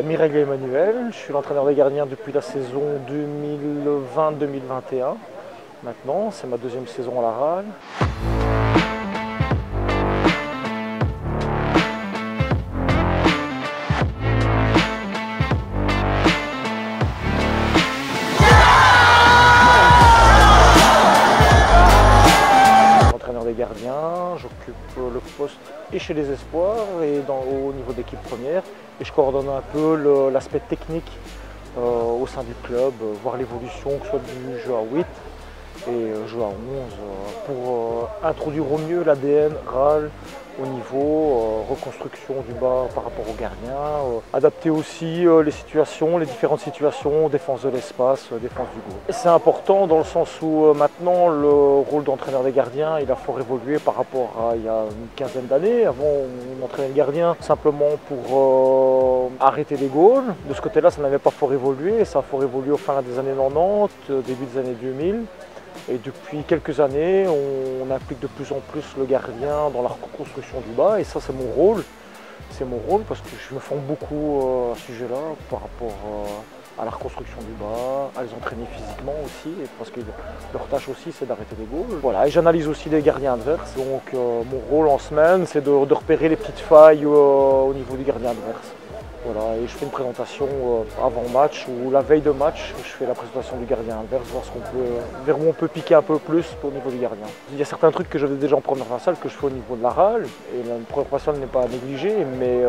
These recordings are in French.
Miraglia Emmanuel, je suis l'entraîneur des gardiens depuis la saison 2020-2021. Maintenant, c'est ma deuxième saison à la RAL. Entraîneur des gardiens, j'occupe le poste et chez les espoirs et au niveau d'équipe première. Et je coordonne un peu l'aspect technique au sein du club, voir l'évolution, que ce soit du jeu à 8 et jeu à 11, pour introduire au mieux l'ADN RAL au niveau reconstruction du bas par rapport aux gardiens, adapter aussi les différentes situations, défense de l'espace, défense du goal. C'est important dans le sens où maintenant le rôle d'entraîneur des gardiens il a fort évolué par rapport à il y a une quinzaine d'années. Avant on entraînait le gardien simplement pour arrêter les goals. De ce côté-là ça n'avait pas fort évolué, ça a fort évolué au fin des années 90, début des années 2000. Et depuis quelques années, on implique de plus en plus le gardien dans la reconstruction du bas et ça c'est mon rôle. C'est mon rôle parce que je me forme beaucoup à ce sujet-là par rapport à la reconstruction du bas, à les entraîner physiquement aussi, parce que leur tâche aussi c'est d'arrêter les goals. Voilà, et j'analyse aussi les gardiens adverses, donc mon rôle en semaine c'est de repérer les petites failles au niveau du gardien adverse. Voilà, et je fais une présentation avant match ou la veille de match, je fais la présentation du gardien adverse, voir vers où on peut piquer un peu plus au niveau du gardien. Il y a certains trucs que je fais déjà en première salle que je fais au niveau de la RAL, et la première salle n'est pas à négliger, mais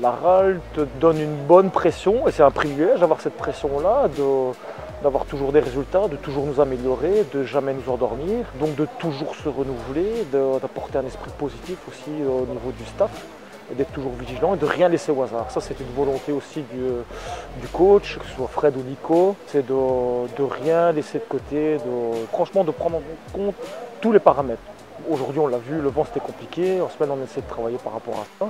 la RAL te donne une bonne pression, et c'est un privilège d'avoir cette pression-là, d'avoir toujours des résultats, de toujours nous améliorer, de jamais nous endormir, donc de toujours se renouveler, d'apporter un esprit positif aussi au niveau du staff. Et d'être toujours vigilant et de rien laisser au hasard. Ça c'est une volonté aussi du coach, que ce soit Fred ou Nico, c'est de rien laisser de côté, franchement de prendre en compte tous les paramètres. Aujourd'hui on l'a vu, le vent c'était compliqué, en semaine on essaie de travailler par rapport à ça.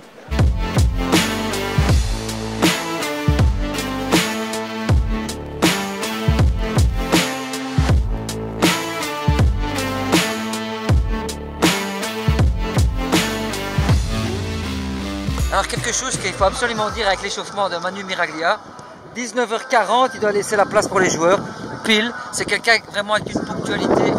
Alors quelque chose qu'il faut absolument dire avec l'échauffement de Manu Miraglia, 19h40, il doit laisser la place pour les joueurs, pile, c'est quelqu'un vraiment avec une ponctualité